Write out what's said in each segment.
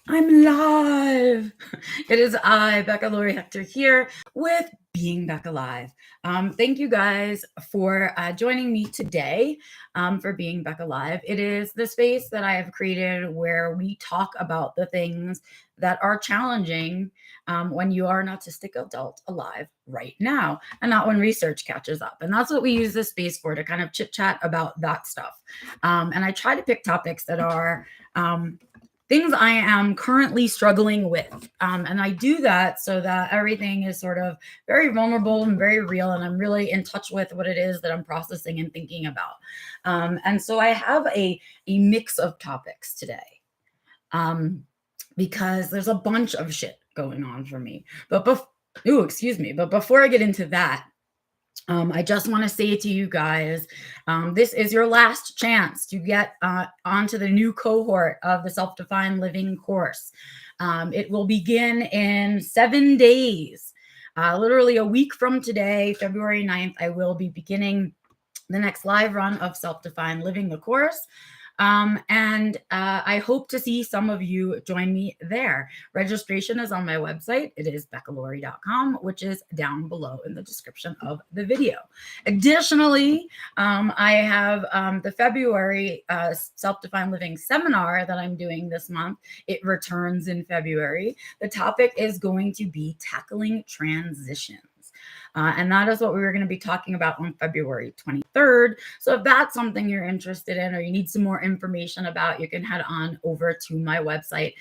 I'm live. It is I, Becca Lori Hector, here with Being Becca Live. Thank you guys for joining me today for Being Becca Live. It is the space that I have created where we talk about the things that are challenging when you are an autistic adult alive right now, and not when research catches up. And that's what we use this space for, to kind of chit chat about that stuff. And I try to pick topics that are things I am currently struggling with. And I do that so that everything is sort of very vulnerable and very real. And I'm really in touch with what it is that I'm processing and thinking about. And so I have a mix of topics today because there's a bunch of shit going on for me. But before I get into that, I just want to say to you guys, this is your last chance to get onto the new cohort of the Self-Defined Living course. It will begin in 7 days. Literally a week from today, February 9th, I will be beginning the next live run of Self-Defined Living, the course. And I hope to see some of you join me there. Registration is on my website. It is beccalori.com, which is down below in the description of the video. Additionally, I have the February Self-Defined Living seminar that I'm doing this month. It returns in February. The topic is going to be tackling transitions. And that is what we were going to be talking about on February 23rd. So if that's something you're interested in or you need some more information about, you can head on over to my website,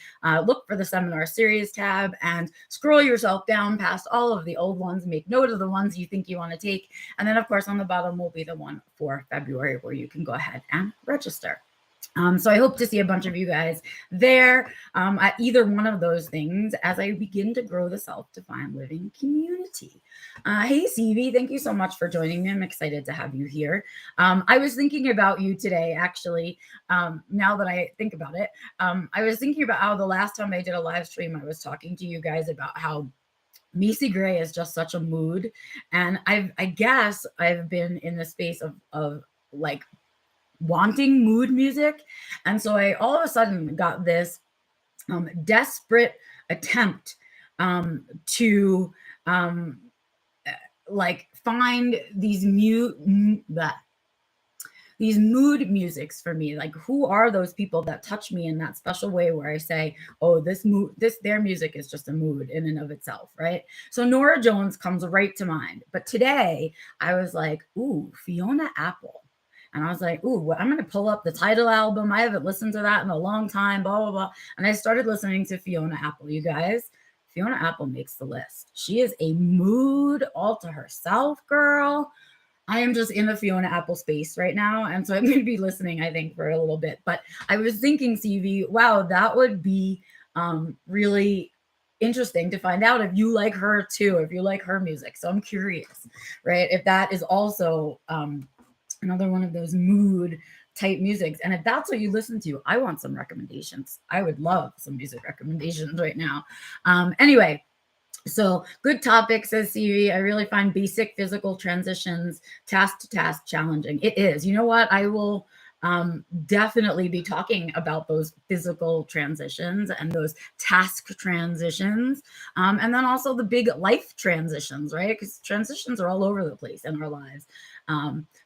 look for the seminar series tab, and scroll yourself down past all of the old ones, make note of the ones you think you want to take. And then, of course, on the bottom will be the one for February where you can go ahead and register. So I hope to see a bunch of you guys there at either one of those things as I begin to grow the Self-Defined Living community. Hey, CV, thank you so much for joining me. I'm excited to have you here. I was thinking about you today, actually, now that I think about it. I was thinking about how the last time I did a live stream, I was talking to you guys about how Macy Gray is just such a mood. And I guess I've been in the space of like wanting mood music. And so I all of a sudden got this desperate attempt to like find these these mood musics for me. Like, who are those people that touch me in that special way where I say, oh, their music is just a mood in and of itself, right? So Norah Jones comes right to mind. But today I was like, ooh, Fiona Apple. And I was like, ooh, I'm going to pull up the title album. I haven't listened to that in a long time, blah, blah, blah. And I started listening to Fiona Apple, you guys. Fiona Apple makes the list. She is a mood all to herself, girl. I am just in the Fiona Apple space right now. And so I'm going to be listening, I think, for a little bit. But I was thinking, CV, wow, that would be really interesting to find out if you like her too, if you like her music. So I'm curious, right? If that is also another one of those mood type musics. And if that's what you listen to, I want some recommendations. I would love some music recommendations right now. Anyway, so good topic, says CV. I really find basic physical transitions task to task challenging. It is. You know what? I will definitely be talking about those physical transitions and those task transitions. And then also the big life transitions, right? Because transitions are all over the place in our lives.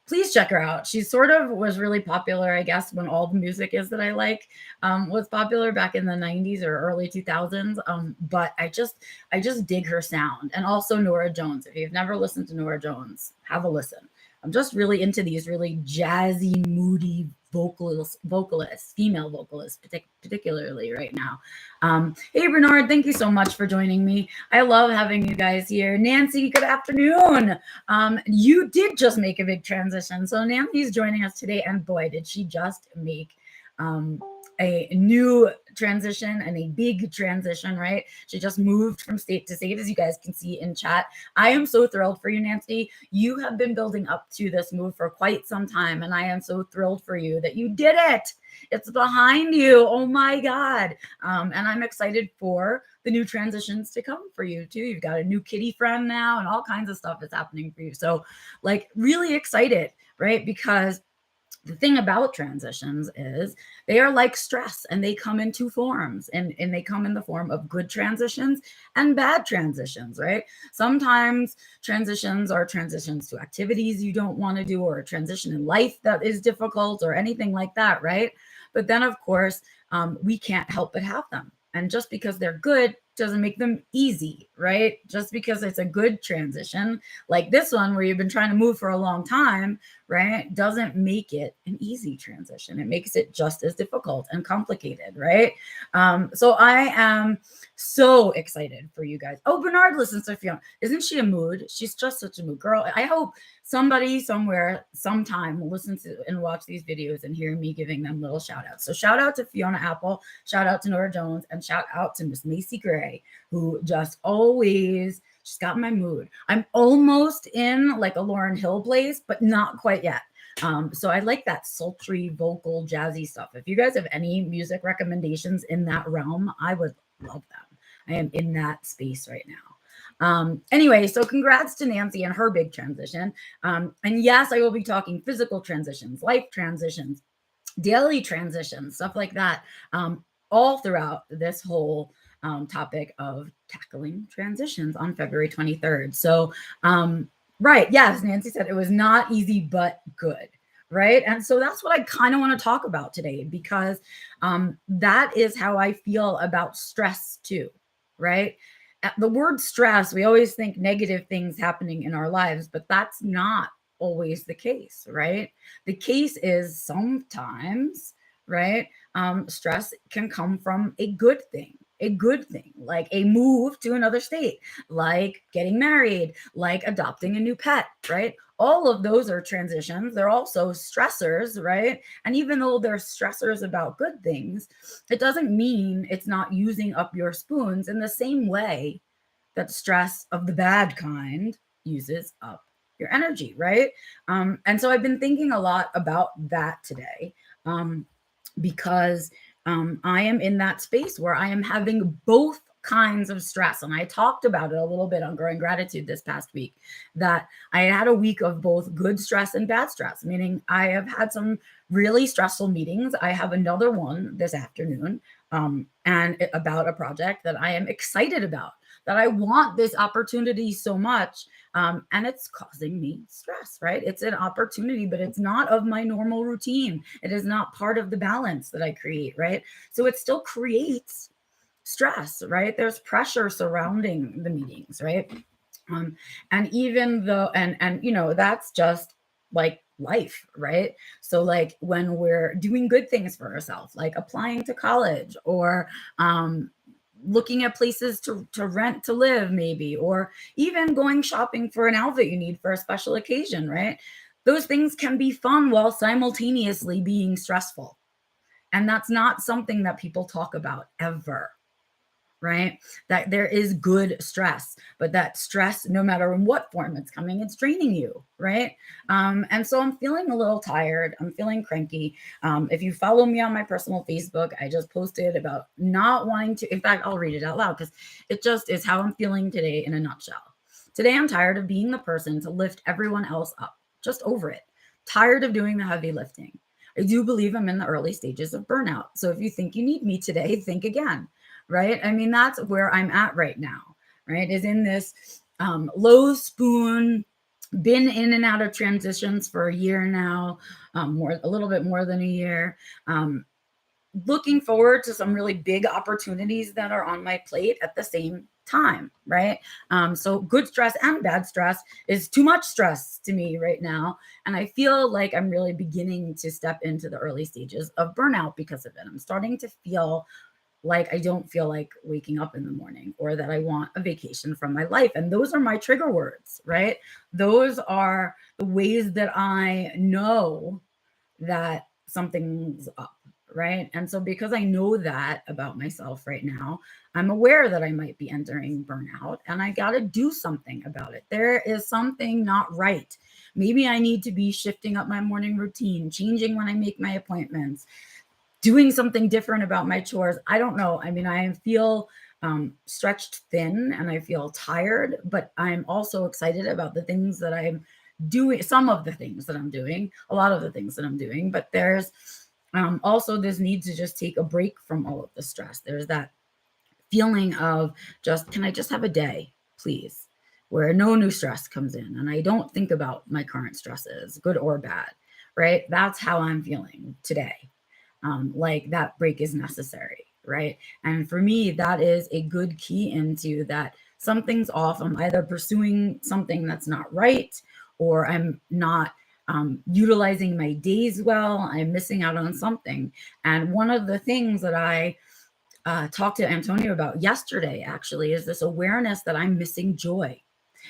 Please check her out. She sort of was really popular, I guess, when all the music is that I like was popular back in the 90s or early 2000s. But I just dig her sound. And also Norah Jones. If you've never listened to Norah Jones, have a listen. I'm just really into these really jazzy, moody vocalists, female vocalists, particularly right now. Hey, Bernard, thank you so much for joining me. I love having you guys here. Nancy, good afternoon. You did just make a big transition. So Nancy's joining us today, and boy, did she just make a new transition and a big transition, right? She just moved from state to state, as you guys can see in chat. I am so thrilled for you, Nancy. You have been building up to this move for quite some time, and I am so thrilled for you that you did it. It's behind you. Oh my God. And I'm excited for the new transitions to come for you too. You've got a new kitty friend now and all kinds of stuff is happening for you. So like really excited, right? Because The thing about transitions is they are like stress, and they come in two forms, and they come in the form of good transitions and bad transitions, right? Sometimes transitions are transitions to activities you don't want to do, or a transition in life that is difficult, or anything like that, right? But then, of course, we can't help but have them. And just because they're good doesn't make them easy, right? Just because it's a good transition, like this one where you've been trying to move for a long time, right, doesn't make it an easy transition. It makes it just as difficult and complicated, right? So I am so excited for you guys. Oh, Bernard listens to Fiona. Isn't she a mood? She's just such a mood girl. I hope somebody somewhere sometime will listen to and watch these videos and hear me giving them little shout outs. So shout out to Fiona Apple, shout out to Nora Jones, and shout out to Miss Macy Gray, who just always, she's got my mood. I'm almost in like a Lauryn Hill place, but not quite yet. So I like that sultry, vocal, jazzy stuff. If you guys have any music recommendations in that realm, I would love them. I am in that space right now. Anyway, so congrats to Nancy and her big transition. And yes, I will be talking physical transitions, life transitions, daily transitions, stuff like that, all throughout this whole topic of tackling transitions on February 23rd. So, right, yes, Nancy said it was not easy, but good, right? And so that's what I kind of want to talk about today, because that is how I feel about stress too, right? At the word stress, we always think negative things happening in our lives, but that's not always the case, right? The case is sometimes, right? Stress can come from a good thing, like a move to another state, like getting married, like adopting a new pet, right? All of those are transitions. They're also stressors, right? And even though they're stressors about good things, it doesn't mean it's not using up your spoons in the same way that stress of the bad kind uses up your energy, right? And so I've been thinking a lot about that today, because I am in that space where I am having both kinds of stress. And I talked about it a little bit on Growing Gratitude this past week, that I had a week of both good stress and bad stress, meaning I have had some really stressful meetings. I have another one this afternoon, and about a project that I am excited about, that I want this opportunity so much. And it's causing me stress, right? It's an opportunity, but it's not of my normal routine. It is not part of the balance that I create, right? So it still creates stress, right? There's pressure surrounding the meetings, right? And even though, and you know, that's just like life, right? So like when we're doing good things for ourselves, like applying to college, or looking at places to rent to live maybe, or even going shopping for an outfit you need for a special occasion, right? Those things can be fun while simultaneously being stressful. And that's not something that people talk about ever, right? That there is good stress, but that stress, no matter in what form it's coming, it's draining you, right? And so I'm feeling a little tired. I'm feeling cranky. If you follow me on my personal Facebook, I just posted about not wanting to, in fact, I'll read it out loud because it just is how I'm feeling today in a nutshell. Today, I'm tired of being the person to lift everyone else up, just over it. Tired of doing the heavy lifting. I do believe I'm in the early stages of burnout. So if you think you need me today, think again. Right? I mean, that's where I'm at right now, right? Is in this low spoon, been in and out of transitions for a year now, a little bit more than a year. Looking forward to some really big opportunities that are on my plate at the same time, right? So good stress and bad stress is too much stress to me right now. And I feel like I'm really beginning to step into the early stages of burnout because of it. I'm starting to feel like I don't feel like waking up in the morning, or that I want a vacation from my life. And those are my trigger words, right? Those are the ways that I know that something's up, right? And so because I know that about myself right now, I'm aware that I might be entering burnout, and I got to do something about it. There is something not right. Maybe I need to be shifting up my morning routine, changing when I make my appointments, doing something different about my chores. I don't know. I mean, I feel stretched thin and I feel tired, but I'm also excited about the things that I'm doing some of the things that I'm doing, a lot of the things that I'm doing, but there's also this need to just take a break from all of the stress. There's that feeling of just, can I just have a day, please, where no new stress comes in and I don't think about my current stresses, good or bad, right? That's how I'm feeling today. Like that break is necessary, right? And for me, that is a good key into that something's off. I'm either pursuing something that's not right, or I'm not utilizing my days well. I'm missing out on something. And one of the things that I talked to Antonio about yesterday actually is this awareness that I'm missing joy.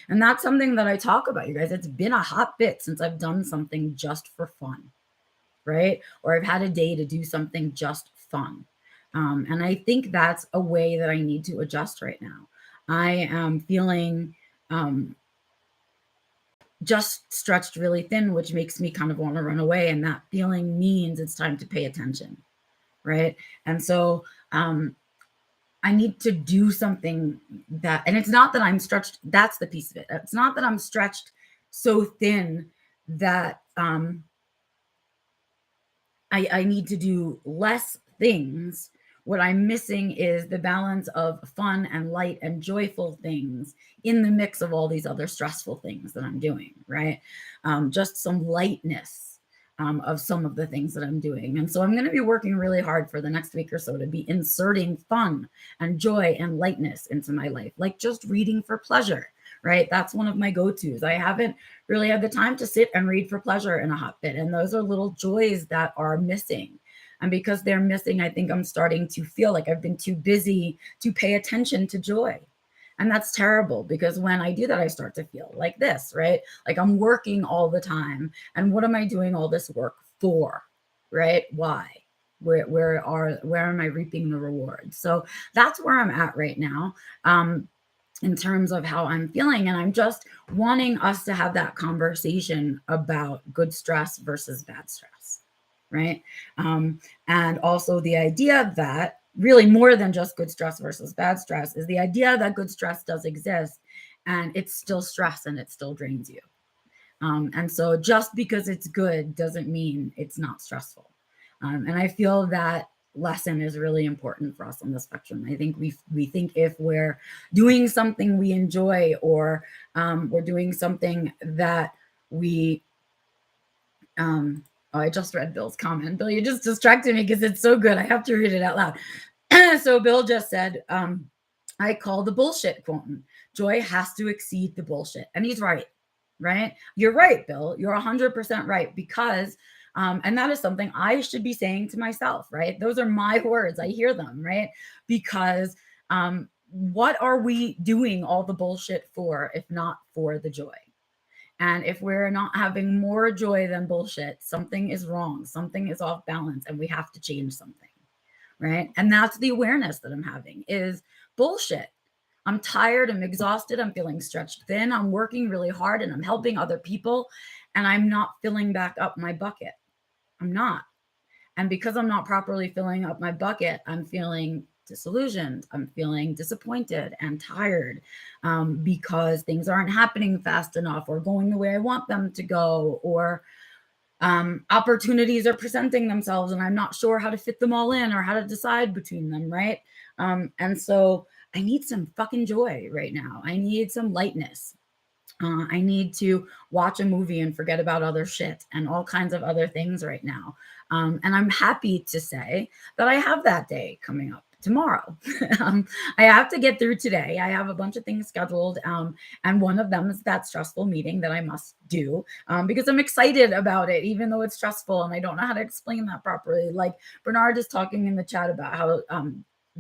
And that's something that I talk about, you guys. It's been a hot bit since I've done something just for fun, right? Or I've had a day to do something just fun. And I think that's a way that I need to adjust right now. I am feeling just stretched really thin, which makes me kind of want to run away. And that feeling means it's time to pay attention, right? And so I need to do something that, and it's not that I'm stretched. That's the piece of it. It's not that I'm stretched so thin that I need to do less things. What I'm missing is the balance of fun and light and joyful things in the mix of all these other stressful things that I'm doing, right? Just some lightness of some of the things that I'm doing. And so I'm going to be working really hard for the next week or so to be inserting fun and joy and lightness into my life, like just reading for pleasure, right? That's one of my go-tos. I haven't really had the time to sit and read for pleasure in a hot bit. And those are little joys that are missing. And because they're missing, I think I'm starting to feel like I've been too busy to pay attention to joy. And that's terrible, because when I do that, I start to feel like this, right? Like I'm working all the time. And what am I doing all this work for, right? Why? Where am I reaping the rewards? So that's where I'm at right now. In terms of how I'm feeling. And I'm just wanting us to have that conversation about good stress versus bad stress, right? And also the idea that really more than just good stress versus bad stress is the idea that good stress does exist and it's still stress and it still drains you. And so just because it's good doesn't mean it's not stressful. And I feel that lesson is really important for us on the spectrum. I think we think if we're doing something we enjoy, or we're doing something that we oh, I just read Bill's comment. Bill, you just distracted me because it's so good. I have to read it out loud. So Bill just said, I call the bullshit quoting. Joy has to exceed the bullshit. And he's right, right? You're right, Bill. You're 100% right, because and that is something I should be saying to myself, right? Those are my words. I hear them, right? Because what are we doing all the bullshit for if not for the joy? And if we're not having more joy than bullshit, something is wrong, something is off balance, and we have to change something, right? And that's the awareness that I'm having is bullshit. I'm tired, I'm exhausted, I'm feeling stretched thin, I'm working really hard, and I'm helping other people, and I'm not filling back up my bucket. I'm not. And because I'm not properly filling up my bucket, I'm feeling disillusioned. I'm feeling disappointed and tired because things aren't happening fast enough or going the way I want them to go, or opportunities are presenting themselves and I'm not sure how to fit them all in or how to decide between them, right? And so I need some fucking joy right now. I need some lightness. I need to watch a movie and forget about other shit and all kinds of other things right now. And I'm happy to say that I have that day coming up tomorrow. I have to get through today. I have a bunch of things scheduled. And one of them is that stressful meeting that I must do because I'm excited about it, even though it's stressful and I don't know how to explain that properly. Like Bernard is talking in the chat about how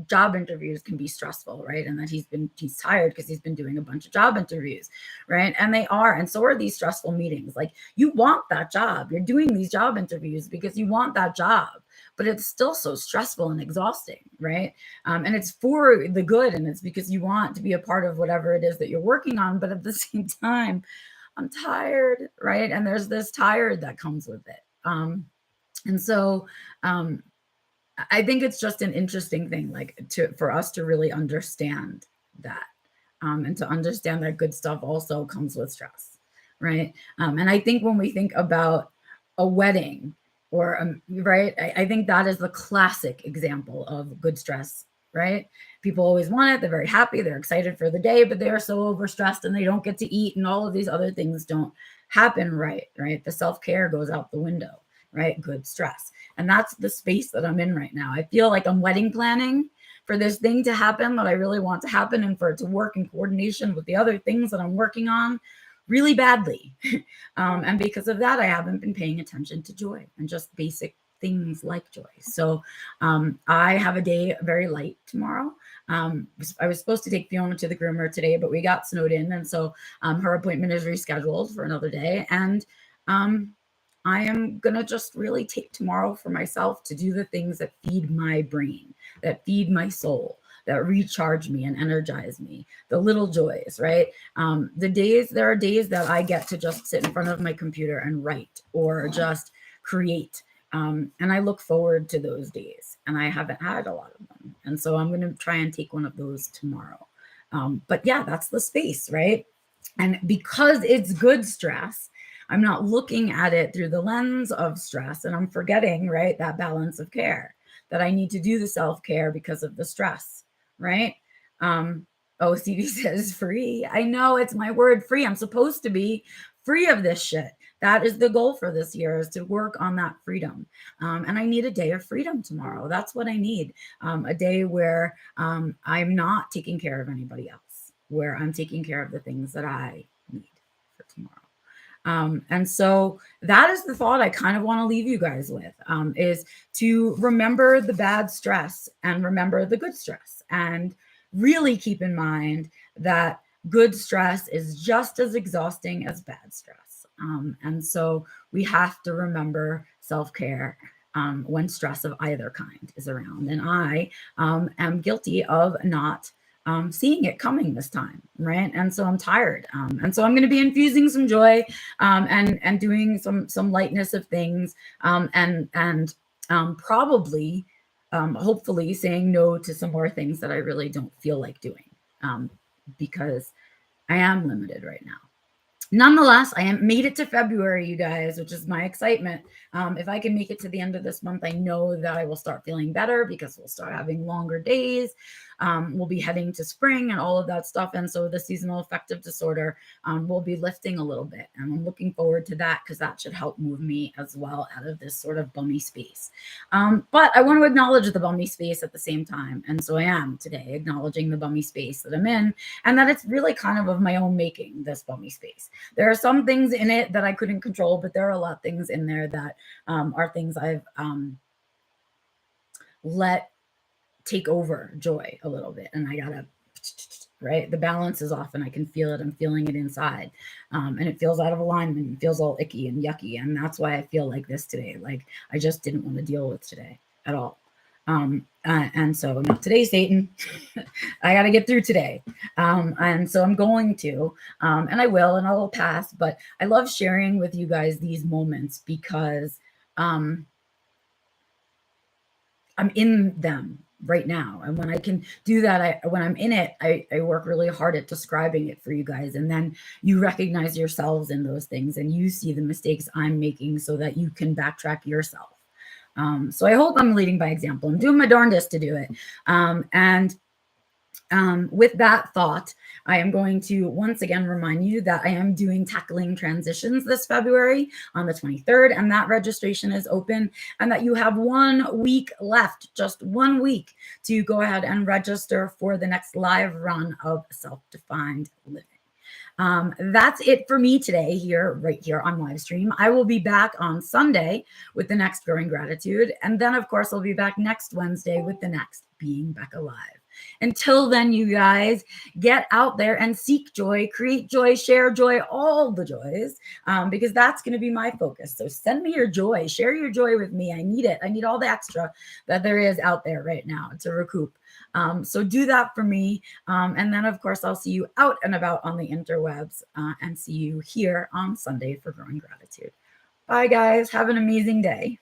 job interviews can be stressful, right? And that he's tired because he's been doing a bunch of job interviews, right? And they are, and so are these stressful meetings. Like you want that job, you're doing these job interviews because you want that job, but it's still so stressful and exhausting, right? And it's for the good, and it's because you want to be a part of whatever it is that you're working on, but at the same time, I'm tired, right? And there's this tired that comes with it. And so I think it's just an interesting thing, like for us to really understand that, and to understand that good stuff also comes with stress. right? And I think when we think about a wedding or, right, I think that is the classic example of good stress, right? People always want it. They're very happy. They're excited for the day, but they are so overstressed and they don't get to eat and all of these other things don't happen right, right? The self-care goes out the window, right? Good stress. And that's the space that I'm in right now. I feel like I'm wedding planning for this thing to happen that I really want to happen and for it to work in coordination with the other things that I'm working on really badly. And because of that, I haven't been paying attention to joy and just basic things like joy. So I have a day very light tomorrow. I was supposed to take Fiona to the groomer today, but we got snowed in. And so her appointment is rescheduled for another day. And I am going to just really take tomorrow for myself to do the things that feed my brain, that feed my soul, that recharge me and energize me, the little joys, right? There are days that I get to just sit in front of my computer and write or just create. And I look forward to those days, and I haven't had a lot of them. And so I'm going to try and take one of those tomorrow. But yeah, that's the space, right? And because it's good stress, I'm not looking at it through the lens of stress, and I'm forgetting, right, that balance of care, that I need to do the self-care because of the stress, right? OCD says free. I know, it's my word, free. I'm supposed to be free of this shit. That is the goal for this year, is to work on that freedom. And I need a day of freedom tomorrow. That's what I need. A day where I'm not taking care of anybody else, where I'm taking care of the things that I need for tomorrow. And so that is the thought I kind of want to leave you guys with, is to remember the bad stress and remember the good stress, and really keep in mind that good stress is just as exhausting as bad stress. And so we have to remember self-care when stress of either kind is around. And I am guilty of not seeing it coming this time, right? And so I'm tired, and so I'm going to be infusing some joy and doing some lightness of things, and probably hopefully saying no to some more things that I really don't feel like doing, because I am limited right now. Nonetheless, I made it to February, you guys, which is my excitement. If I can make it to the end of this month, I know that I will start feeling better because we'll start having longer days. We'll be heading to spring and all of that stuff. And so the seasonal affective disorder will be lifting a little bit. And I'm looking forward to that, because that should help move me as well out of this sort of bummy space. But I want to acknowledge the bummy space at the same time. And so I am today acknowledging the bummy space that I'm in, and that it's really kind of my own making, this bummy space. There are some things in it that I couldn't control, but there are a lot of things in there that are things I've let take over joy a little bit. And I gotta, right? The balance is off and I can feel it. I'm feeling it inside. And it feels out of alignment and feels all icky and yucky. And that's why I feel like this today. Like I just didn't want to deal with today at all. And so not today, Satan. I got to get through today. And so I'm going to, and I will, and I will pass, but I love sharing with you guys these moments because, I'm in them right now. And when I can do that, when I'm in it, I work really hard at describing it for you guys. And then you recognize yourselves in those things and you see the mistakes I'm making so that you can backtrack yourself. So I hope I'm leading by example. I'm doing my darndest to do it. With that thought, I am going to once again remind you that I am doing Tackling Transitions this February on the 23rd, and that registration is open, and that you have 1 week left, just 1 week, to go ahead and register for the next live run of Self-Defined Living. That's it for me today right here on live stream. I will be back on Sunday with the next Growing Gratitude. And then, of course, I'll be back next Wednesday with the next Being Becca Live. Until then, you guys, get out there and seek joy, create joy, share joy, all the joys, because that's going to be my focus. So send me your joy, share your joy with me. I need it. I need all the extra that there is out there right now to recoup. So do that for me. And then, of course, I'll see you out and about on the interwebs, and see you here on Sunday for Growing Gratitude. Bye, guys. Have an amazing day.